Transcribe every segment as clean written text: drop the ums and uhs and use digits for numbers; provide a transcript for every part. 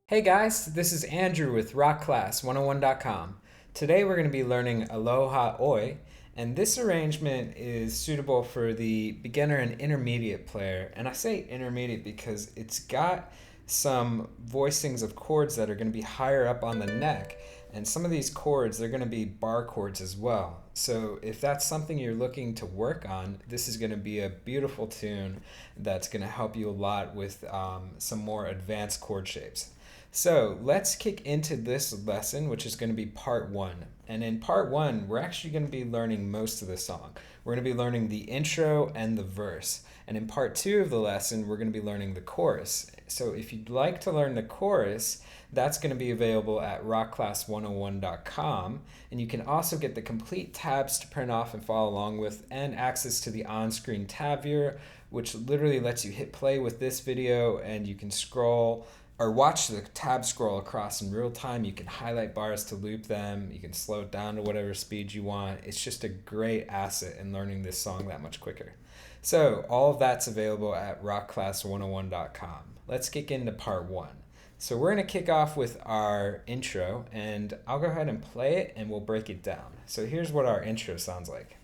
Hey guys, this is Andrew with rockclass101.com. Today we're going to be learning Aloha Oi, and this arrangement is suitable for the beginner and intermediate player. And I say intermediate because it's got some voicings of chords that are going to be higher up on the neck, and some of these chords, they're going to be bar chords as well. So if that's something you're looking to work on, this is going to be a beautiful tune that's going to help you a lot with some more advanced chord shapes. So let's kick into this lesson, which is going to be part one. And in part one, we're actually going to be learning most of the song. We're going to be learning the intro and the verse. And in part two of the lesson, we're going to be learning the chorus. So if you'd like to learn the chorus, that's going to be available at rockclass101.com. And you can also get the complete tabs to print off and follow along with, and access to the on-screen tab viewer, which literally lets you hit play with this video and you can scroll or watch the tab scroll across in real time. You can highlight bars to loop them. You can slow it down to whatever speed you want. It's just a great asset in learning this song that much quicker. So all of that's available at rockclass101.com. Let's kick into part one. So we're going to kick off with our intro, and I'll go ahead and play it and we'll break it down. So here's what our intro sounds like.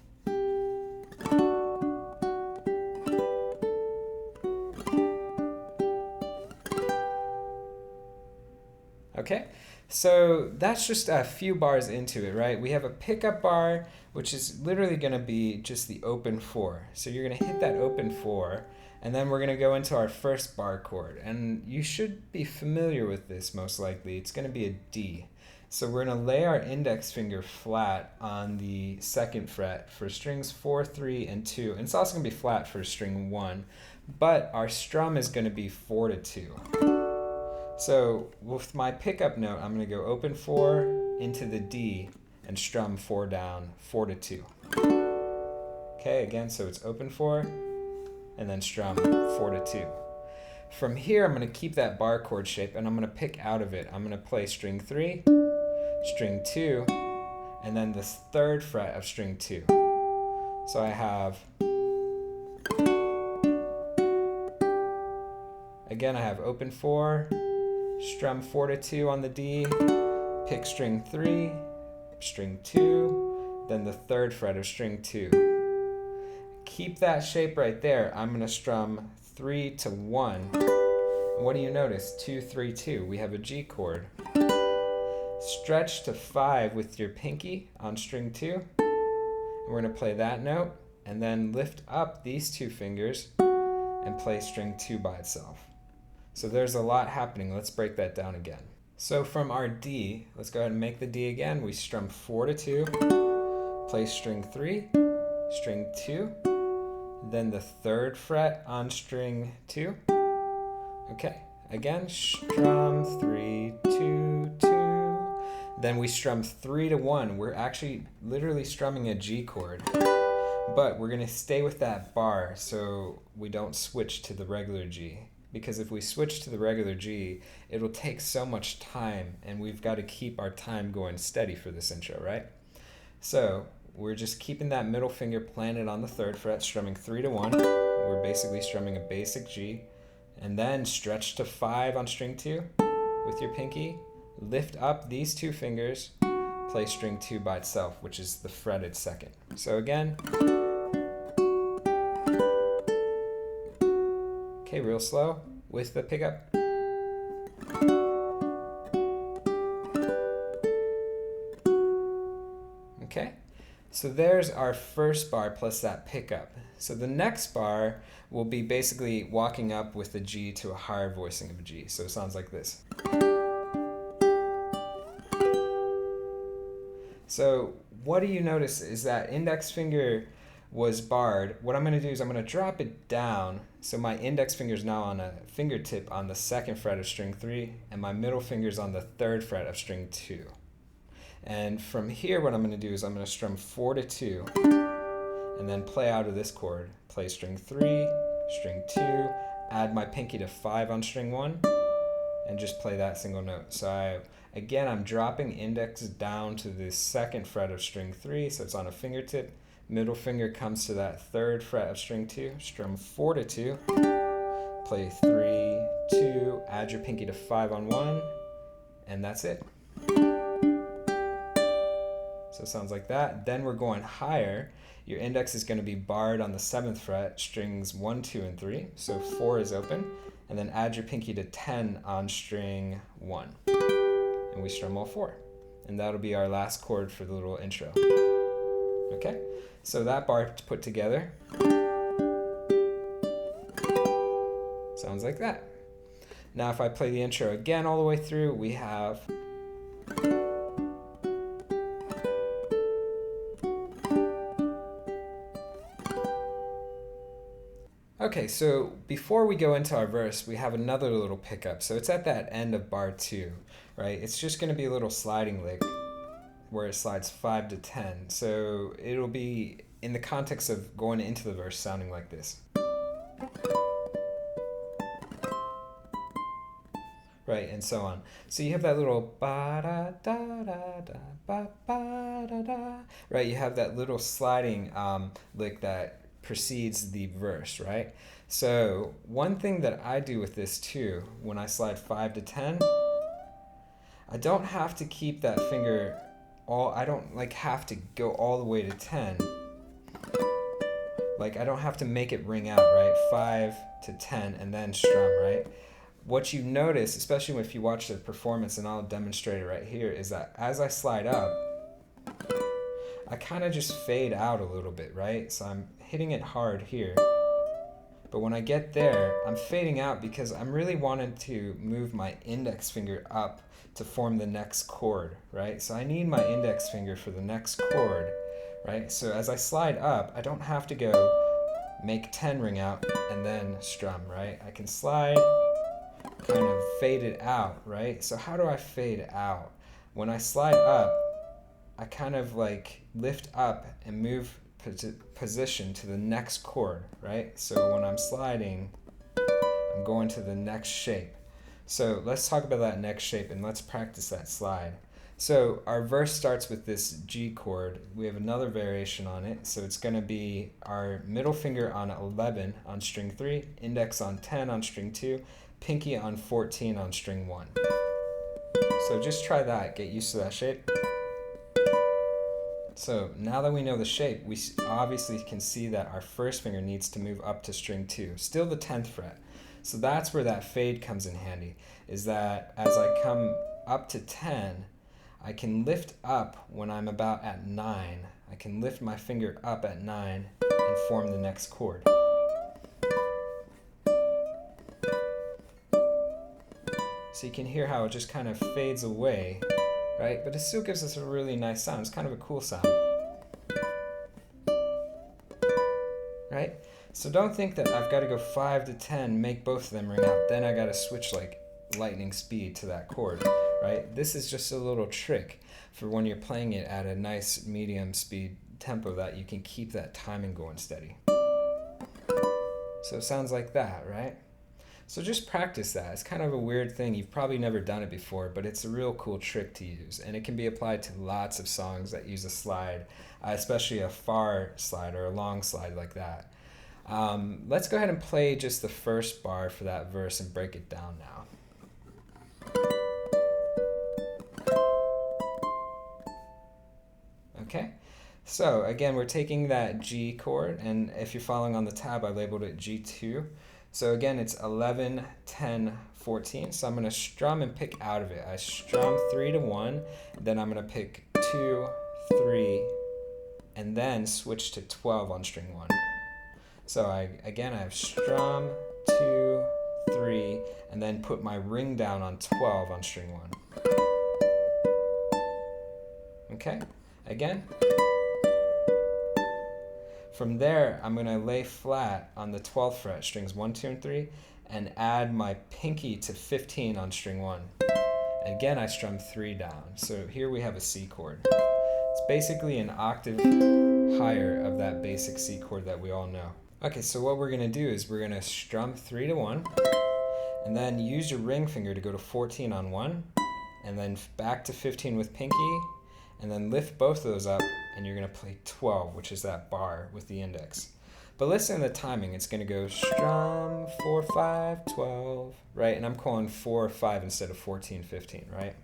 Okay, so that's just a few bars into it, right? We have a pickup bar, which is literally going to be just the open 4. So you're going to hit that open 4, and then we're going to go into our first bar chord. And you should be familiar with this most likely. It's going to be a D. So we're going to lay our index finger flat on the 2nd fret for strings 4, 3, and 2. And it's also going to be flat for string 1, but our strum is going to be 4 to 2. So with my pickup note, I'm going to go open 4 into the D and strum 4 down, 4 to 2. Okay, again, so it's open 4 and then strum 4 to 2. From here, I'm going to keep that bar chord shape and I'm going to pick out of it. I'm going to play string 3, string 2, and then the 3rd fret of string 2. So I have, again, I have open 4, strum 4 to 2 on the D, pick string 3, string 2, then the 3rd fret of string 2. Keep that shape right there. I'm going to strum 3 to 1. And what do you notice? 2, 3, 2. We have a G chord. Stretch to 5 with your pinky on string 2. And we're going to play that note, and then lift up these 2 fingers and play string 2 by itself. So there's a lot happening. Let's break that down again. So from our D, let's go ahead and make the D again. We strum 4 to 2, play string 3, string 2, then the 3rd fret on string 2. Okay, again, strum 3, 2, 2. Then we strum 3 to 1. We're actually literally strumming a G chord, but we're going to stay with that bar so we don't switch to the regular G. Because if we switch to the regular G, it'll take so much time, and we've got to keep our time going steady for this intro, right? So we're just keeping that middle finger planted on the 3rd fret, strumming 3 to 1. We're basically strumming a basic G. And then stretch to 5 on string 2 with your pinky. Lift up these 2 fingers, play string 2 by itself, which is the fretted 2nd. So again, Okay, real slow with the pickup. Okay, so there's our first bar plus that pickup. So the next bar will be basically walking up with the G to a higher voicing of a G. So it sounds like this. So what do you notice is that index finger was barred. What I'm going to do is I'm going to drop it down. So my index finger is now on a fingertip on the 2nd fret of string 3, and my middle finger is on the 3rd fret of string 2. And from here, what I'm going to do is I'm going to strum 4 to 2, and then play out of this chord. Play string 3, string 2, add my pinky to 5 on string 1, and just play that single note. So again, I'm dropping index down to the 2nd fret of string 3, so it's on a fingertip. Middle finger comes to that 3rd fret of string 2, strum 4 to 2, play 3, 2, add your pinky to 5 on 1, and that's it. So it sounds like that. Then we're going higher. Your index is going to be barred on the 7th fret, strings 1, 2, and 3, so 4 is open, and then add your pinky to 10 on string 1, and we strum all 4. And that'll be our last chord for the little intro. Okay, so that bar put together sounds like that. Now if I play the intro again all the way through, we have okay, so before we go into our verse, we have another little pickup. So it's at that end of bar 2, right? It's just going to be a little sliding lick where it slides 5 to 10. So it'll be in the context of going into the verse sounding like this. Right, and so on. So you have that little ba-da-da-da-da, ba-ba-da-da. Right, you have that little sliding lick that precedes the verse, right? So one thing that I do with this too, when I slide 5 to 10, I don't have to keep that finger I don't like have to go all the way to 10. Like I don't have to make it ring out, right? 5 to 10 and then strum, right? What you notice, especially if you watch the performance, and I'll demonstrate it right here, is that as I slide up, I kind of just fade out a little bit, right? So I'm hitting it hard here. But when I get there, I'm fading out because I'm really wanting to move my index finger up to form the next chord, right? So I need my index finger for the next chord, right? So as I slide up, I don't have to go make 10 ring out and then strum, right? I can slide, kind of fade it out, right? So how do I fade out? When I slide up, I kind of like lift up and move position to the next chord, right? So when I'm sliding, I'm going to the next shape. So let's talk about that next shape and let's practice that slide. So our verse starts with this G chord. We have another variation on it. So it's going to be our middle finger on 11 on string 3, index on 10 on string 2, pinky on 14 on string 1. So just try that, get used to that shape. So now that we know the shape, we obviously can see that our first finger needs to move up to string 2, still the 10th fret. So that's where that fade comes in handy, is that as I come up to 10, I can lift up when I'm about at 9. I can lift my finger up at 9 and form the next chord. So you can hear how it just kind of fades away, right? But it still gives us a really nice sound. It's kind of a cool sound, right? So don't think that I've got to go 5 to 10, make both of them ring out, then I got to switch like lightning speed to that chord, right? This is just a little trick for when you're playing it at a nice medium speed tempo that you can keep that timing going steady. So it sounds like that, right? So just practice that. It's kind of a weird thing. You've probably never done it before, but it's a real cool trick to use. And it can be applied to lots of songs that use a slide, especially a far slide or a long slide like that. Let's go ahead and play just the first bar for that verse and break it down now. Okay, so again, we're taking that G chord, and if you're following on the tab, I labeled it G2. So again, it's 11, 10, 14. So I'm going to strum and pick out of it. I strum 3 to 1, then I'm going to pick 2, 3, and then switch to 12 on string 1. So I have strum, 2, 3, and then put my ring down on 12 on string 1. Okay, again. From there, I'm going to lay flat on the 12th fret, strings 1, 2, and 3, and add my pinky to 15 on string 1. Again, I strum 3 down. So here we have a C chord. It's basically an octave higher of that basic C chord that we all know. Okay, so what we're going to do is we're going to strum 3 to 1, and then use your ring finger to go to 14 on 1, and then back to 15 with pinky, and then lift both of those up, and you're going to play 12, which is that bar with the index. But listen to the timing. It's going to go strum 4, 5, 12, right? And I'm calling 4, 5 instead of 14, 15, right?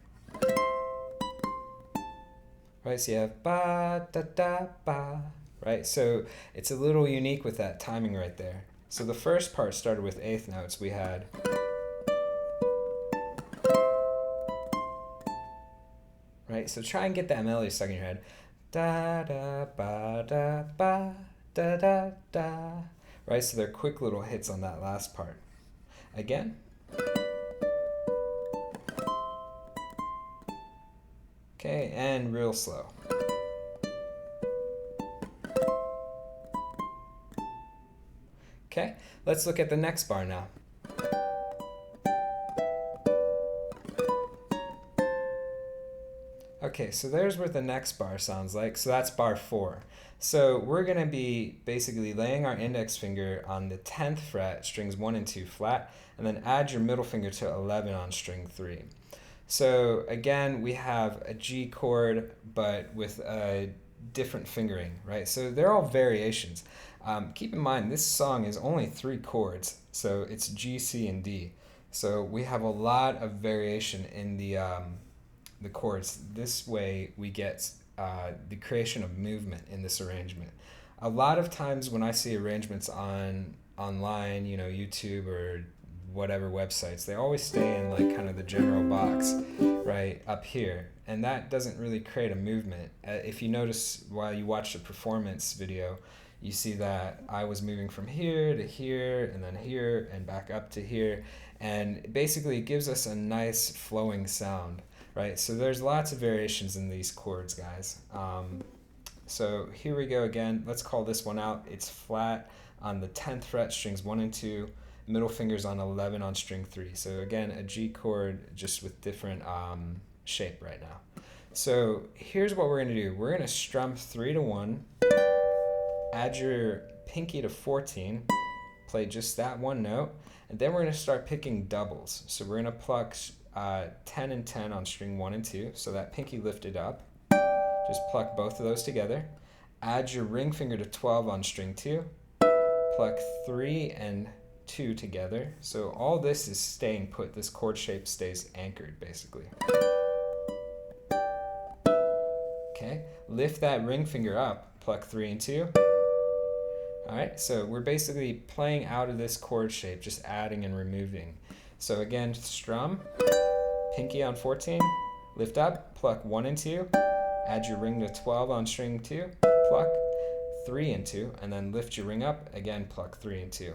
Right, so you have ba, da, da, ba, right? So it's a little unique with that timing right there. So the first part started with eighth notes. We had... Right, so try and get that melody stuck in your head. Da da ba da ba da da da. Right, so they're quick little hits on that last part. Again. Okay, and real slow. Okay, let's look at the next bar now. Okay, so there's what the next bar sounds like. So that's bar 4. So we're going to be basically laying our index finger on the 10th fret, strings 1 and 2 flat, and then add your middle finger to 11 on string 3. So again, we have a G chord, but with a different fingering, right? So they're all variations. Keep in mind, this song is only 3 chords, so it's G, C, and D. So we have a lot of variation in the chords. This way we get the creation of movement in this arrangement. A lot of times when I see arrangements online, you know, YouTube or whatever websites, they always stay in like kind of the general box right up here, and that doesn't really create a movement. If you notice while you watch the performance video, you see that I was moving from here to here and then here and back up to here, and basically it gives us a nice flowing sound. Right, so there's lots of variations in these chords, guys. So here we go again. Let's call this one out. It's flat on the 10th fret, strings 1 and 2, middle fingers on 11 on string 3. So again, a G chord just with different shape right now. So here's what we're going to do. We're going to strum 3 to 1, add your pinky to 14, play just that one note, and then we're going to start picking doubles. So we're going to pluck 10 and 10 on string 1 and 2, so that pinky lifted up. Just pluck both of those together. Add your ring finger to 12 on string 2. Pluck 3 and 2 together. So all this is staying put. This chord shape stays anchored, basically. Okay, lift that ring finger up. Pluck 3 and 2. Alright, so we're basically playing out of this chord shape, just adding and removing. So again, strum, pinky on 14, lift up, pluck 1 and 2, add your ring to 12 on string 2, pluck 3 and 2, and then lift your ring up, again pluck 3 and 2.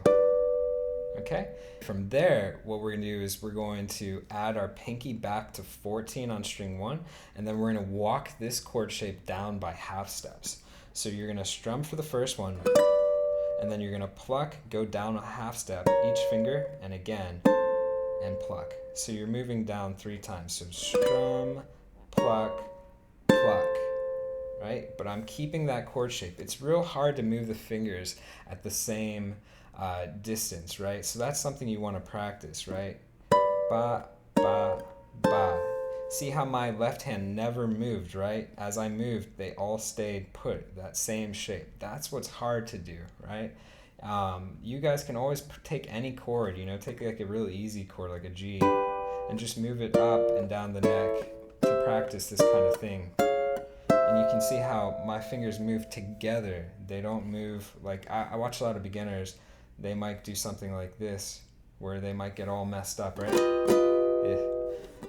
Okay? From there, what we're going to do is we're going to add our pinky back to 14 on string 1, and then we're going to walk this chord shape down by half steps. So you're going to strum for the first one, and then you're going to pluck, go down a half step, each finger, and again, and pluck. So you're moving down 3 times. So strum, pluck, pluck, right? But I'm keeping that chord shape. It's real hard to move the fingers at the same distance, right? So that's something you want to practice, right? Ba, ba, ba. See how my left hand never moved, right? As I moved, they all stayed put, that same shape. That's what's hard to do, right? You guys can always take any chord, you know, take like a really easy chord like a G and just move it up and down the neck to practice this kind of thing. And you can see how my fingers move together. They don't move like, I watch a lot of beginners, they might do something like this, where they might get all messed up, right? Yeah.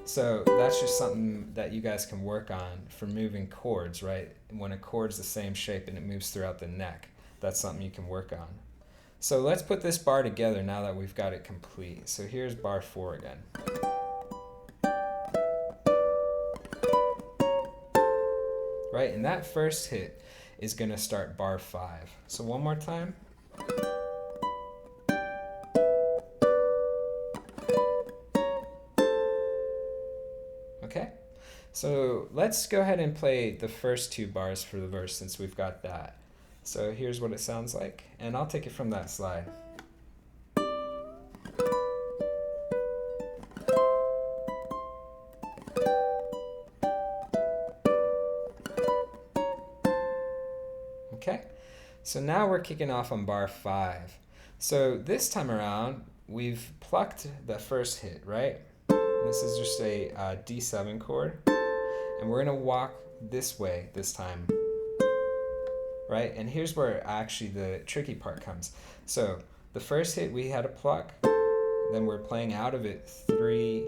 So that's just something that you guys can work on for moving chords, right? When a chord's the same shape and it moves throughout the neck, that's something you can work on. So let's put this bar together now that we've got it complete. So here's bar 4 again. Right, and that first hit is going to start bar 5. So one more time. Okay, so let's go ahead and play the first 2 bars for the verse since we've got that. So here's what it sounds like, and I'll take it from that slide. Okay, so now we're kicking off on bar 5. So this time around, we've plucked the first hit, right? This is just a D7 chord, and we're gonna walk this way this time, right? And here's where actually the tricky part comes. So the first hit we had a pluck, then we're playing out of it 3,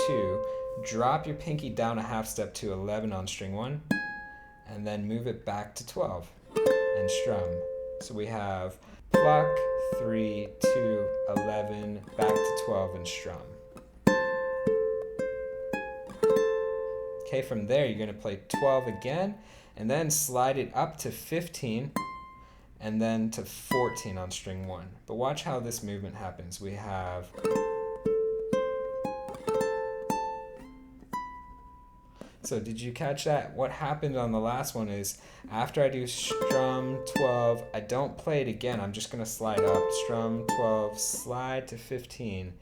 2, drop your pinky down a half step to 11 on string 1, and then move it back to 12 and strum. So we have pluck, 3, 2, 11, back to 12 and strum. Okay, from there you're going to play 12 again, and then slide it up to 15, and then to 14 on string 1. But watch how this movement happens. We have... So did you catch that? What happened on the last one is, after I do strum 12, I don't play it again. I'm just going to slide up, strum 12, slide to 15,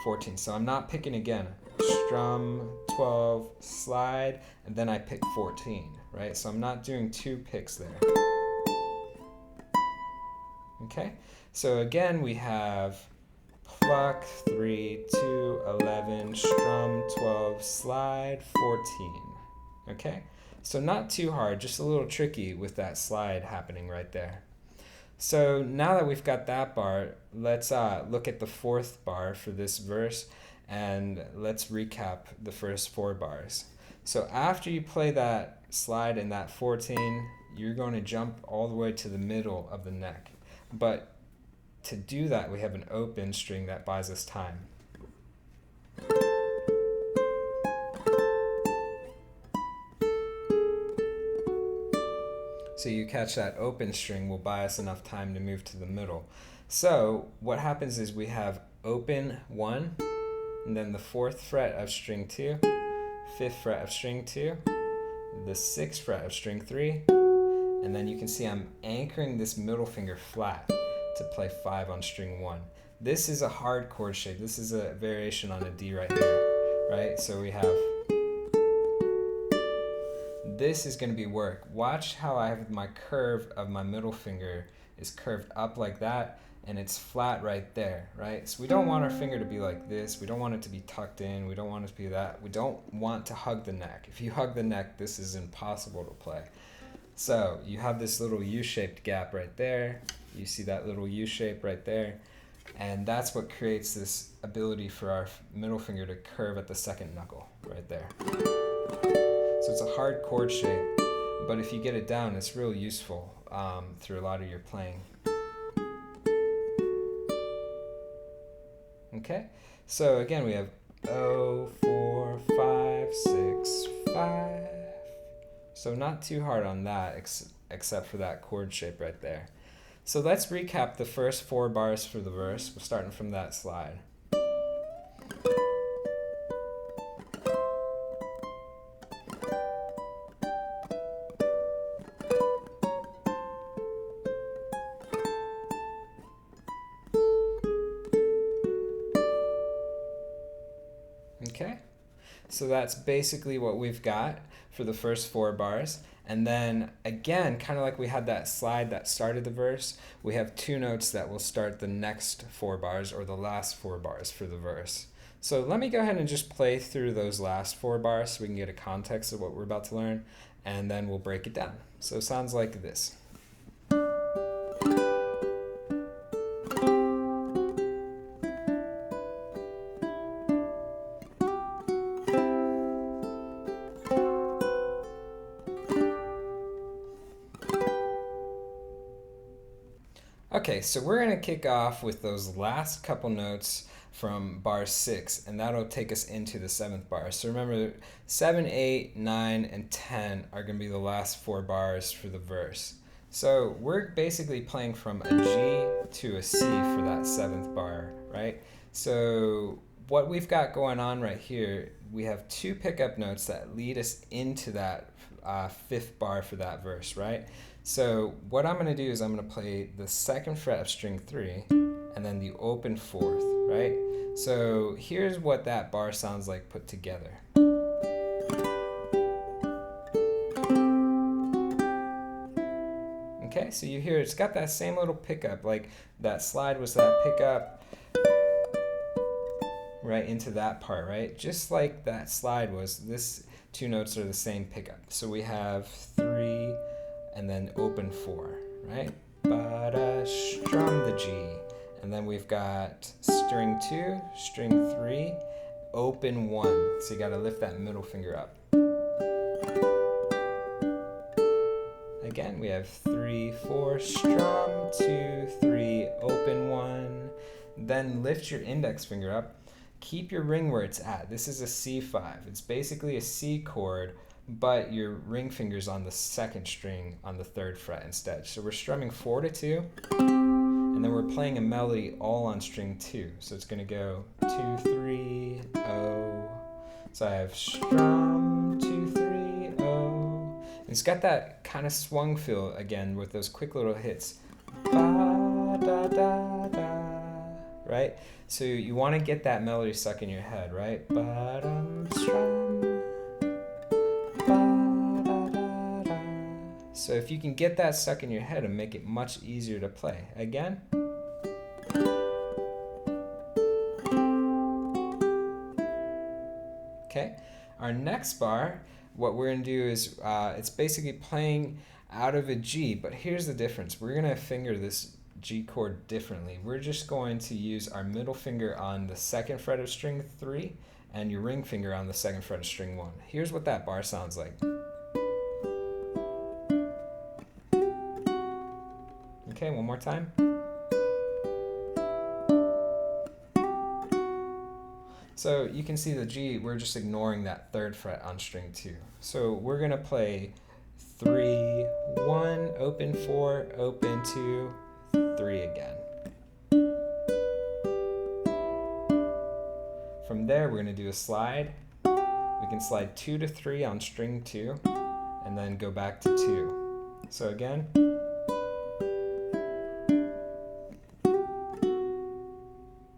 14. So I'm not picking again. Strum 12, slide, and then I pick 14, right? So I'm not doing 2 picks there. Okay, so again we have pluck, 3, 2, 11, strum 12, slide, 14. Okay, so not too hard, just a little tricky with that slide happening right there. So now that we've got that bar, let's look at the 4th bar for this verse, and let's recap the first 4 bars. So after you play that slide in that 14, you're going to jump all the way to the middle of the neck. But to do that, we have an open string that buys us time. So you catch that open string will buy us enough time to move to the middle. So what happens is we have open 1, and then the 4th fret of string 2, 5th fret of string 2, the 6th fret of string 3, and then you can see I'm anchoring this middle finger flat to play 5 on string 1. This is a hard chord shape. This is a variation on a D right here, right? So we have, this is going to be work. Watch how I have my curve of my middle finger is curved up like that, and it's flat right there, right? So we don't want our finger to be like this. We don't want it to be tucked in. We don't want it to be that. We don't want to hug the neck. If you hug the neck, this is impossible to play. So you have this little U-shaped gap right there. You see that little U shape right there. And that's what creates this ability for our middle finger to curve at the 2nd knuckle right there. So it's a hard chord shape, but if you get it down, it's real useful through a lot of your playing. Okay, so again we have 0, 4, 5, 6, 5. So not too hard on that, except for that chord shape right there. So let's recap the first 4 bars for the verse. We're starting from that slide. Okay, so that's basically what we've got for the first 4 bars. And then again, kind of like we had that slide that started the verse, we have 2 notes that will start the next 4 bars or the last 4 bars for the verse. So let me go ahead and just play through those last 4 bars so we can get a context of what we're about to learn, and then we'll break it down. So it sounds like this. Okay, so we're gonna kick off with those last couple notes from bar 6, and that'll take us into the 7th bar. So remember, 7, 8, 9, and 10 are gonna be the last 4 bars for the verse. So we're basically playing from a G to a C for that 7th bar, right? So what we've got going on right here, we have 2 pickup notes that lead us into that 5th bar for that verse, right? So what I'm going to do is I'm going to play the 2nd fret of string 3 and then the open 4th, right? So here's what that bar sounds like put together. Okay, so you hear it's got that same little pickup, like that slide was that pickup right into that part, right? Just like that slide was, this 2 notes are the same pickup. So we have 3 and then open 4, right? Ba-da, strum the G. And then we've got string 2, string 3, open 1. So you gotta lift that middle finger up. Again, we have 3, 4, strum 2, 3, open 1. Then lift your index finger up. Keep your ring where it's at. This is a C5. It's basically a C chord, but your ring finger's on the 2nd string on the 3rd fret instead. So we're strumming 4 to 2, and then we're playing a melody all on string 2. So it's gonna go 2, 3, oh. So I have strum 2, 3, oh. And it's got that kind of swung feel again with those quick little hits. Ba, da, da, da. Right? So you want to get that melody stuck in your head, right? Ba-dum, strum, ba-da-da-da. So if you can get that stuck in your head, it'll make it much easier to play. Again. Okay, our next bar, what we're going to do is, it's basically playing out of a G, but here's the difference. We're going to finger this G chord differently. We're just going to use our middle finger on the 2nd fret of string 3 and your ring finger on the 2nd fret of string 1. Here's what that bar sounds like. Okay, one more time. So you can see the G, we're just ignoring that 3rd fret on string 2. So we're going to play 3, 1, open 4, open 2, 3 again. From there, we're going to do a slide. We can slide 2 to 3 on string 2, and then go back to 2. So again.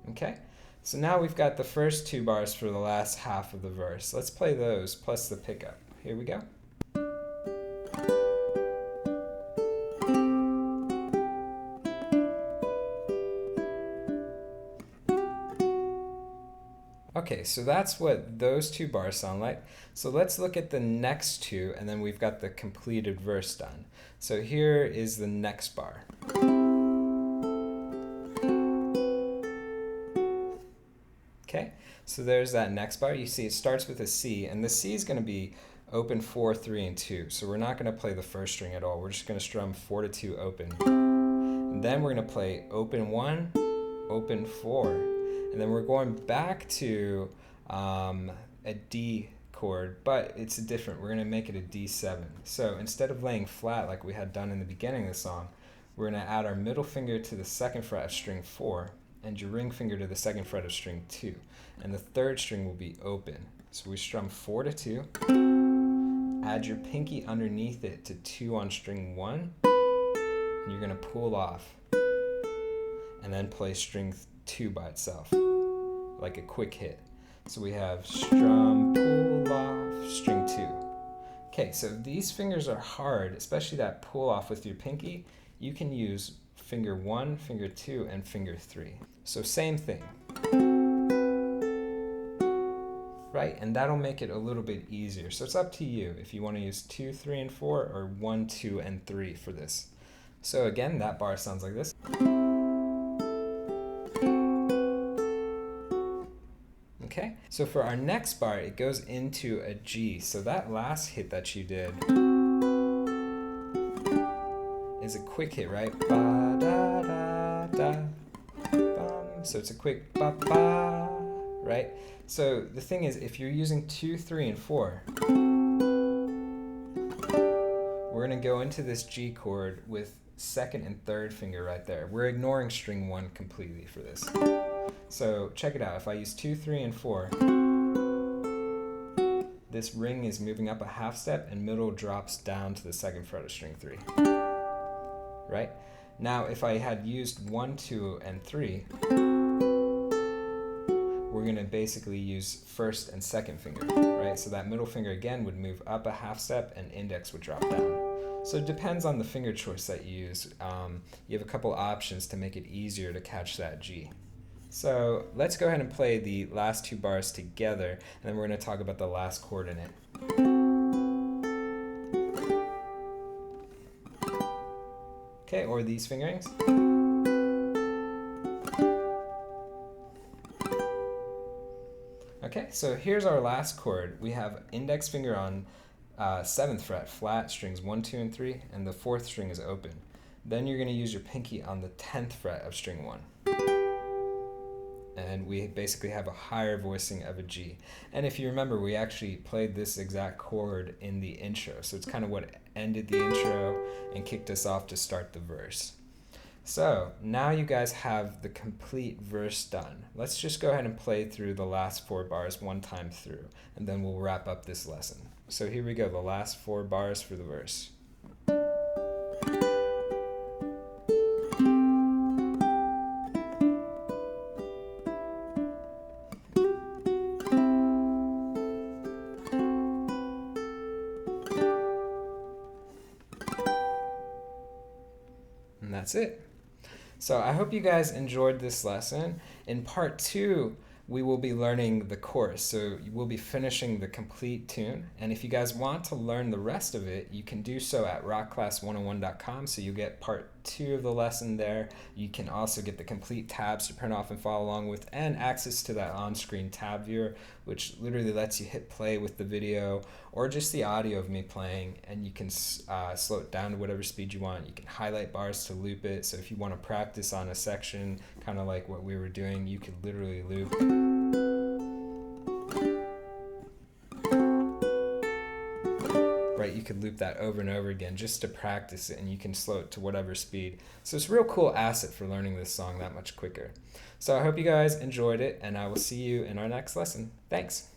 Okay, so now we've got the first 2 bars for the last half of the verse. Let's play those plus the pickup. Here we go. Okay, so that's what those 2 bars sound like. So let's look at the next 2, and then we've got the completed verse done. So here is the next bar. Okay, so there's that next bar. You see it starts with a C, and the C is going to be open 4, 3, and 2. So we're not going to play the 1st string at all. We're just going to strum 4 to 2 open. And then we're going to play open 1, open 4. And then we're going back to a D chord, but it's different. We're going to make it a D7. So instead of laying flat like we had done in the beginning of the song, we're going to add our middle finger to the 2nd fret of string 4 and your ring finger to the 2nd fret of string 2. And the 3rd string will be open. So we strum 4 to 2, add your pinky underneath it to 2 on string 1, and you're going to pull off, and then play string 2 by itself, like a quick hit. So we have strum, pull off, string 2. Okay, so these fingers are hard, especially that pull off with your pinky. You can use finger 1, finger 2, and finger 3. So same thing. Right, and that'll make it a little bit easier. So it's up to you if you want to use 2, 3, and 4, or 1, 2, and 3 for this. So again, that bar sounds like this. Okay, so for our next bar, it goes into a G. So that last hit that you did is a quick hit, right? Ba, da, da, So it's a quick ba ba, right? So the thing is, if you're using 2, 3, and 4, we're going to go into this G chord with second and third finger right there. We're ignoring string 1 completely for this. So check it out. If I use 2, 3, and 4, this ring is moving up a half step and middle drops down to the second fret of string 3. Right? Now if I had used 1, 2, and 3, we're going to basically use first and second finger, right? So that middle finger again would move up a half step and index would drop down. So it depends on the finger choice that you use. You have a couple options to make it easier to catch that G. So let's go ahead and play the last 2 bars together, and then we're going to talk about the last chord in it. Okay, or these fingerings. Okay, so here's our last chord. We have index finger on 7th fret, flat, strings 1, 2, and 3, and the 4th string is open. Then you're going to use your pinky on the 10th fret of string 1. And we basically have a higher voicing of a G. And if you remember, we actually played this exact chord in the intro, so it's kind of what ended the intro and kicked us off to start the verse. So now you guys have the complete verse done. Let's just go ahead and play through the last 4 bars one time through, and then we'll wrap up this lesson. So here we go, the last 4 bars for the verse. And that's it. So I hope you guys enjoyed this lesson. In part 2, we will be learning the chorus. So we'll be finishing the complete tune. And if you guys want to learn the rest of it, you can do so at rockclass101.com. So you get part 2 of the lesson there. You can also get the complete tabs to print off and follow along with, and access to that on-screen tab viewer, which literally lets you hit play with the video or just the audio of me playing, and you can slow it down to whatever speed you want. You can highlight bars to loop it. So if you want to practice on a section, kind of like what we were doing, you could literally loop. Right, you could loop that over and over again just to practice it, and you can slow it to whatever speed. So it's a real cool asset for learning this song that much quicker. So I hope you guys enjoyed it, and I will see you in our next lesson. Thanks.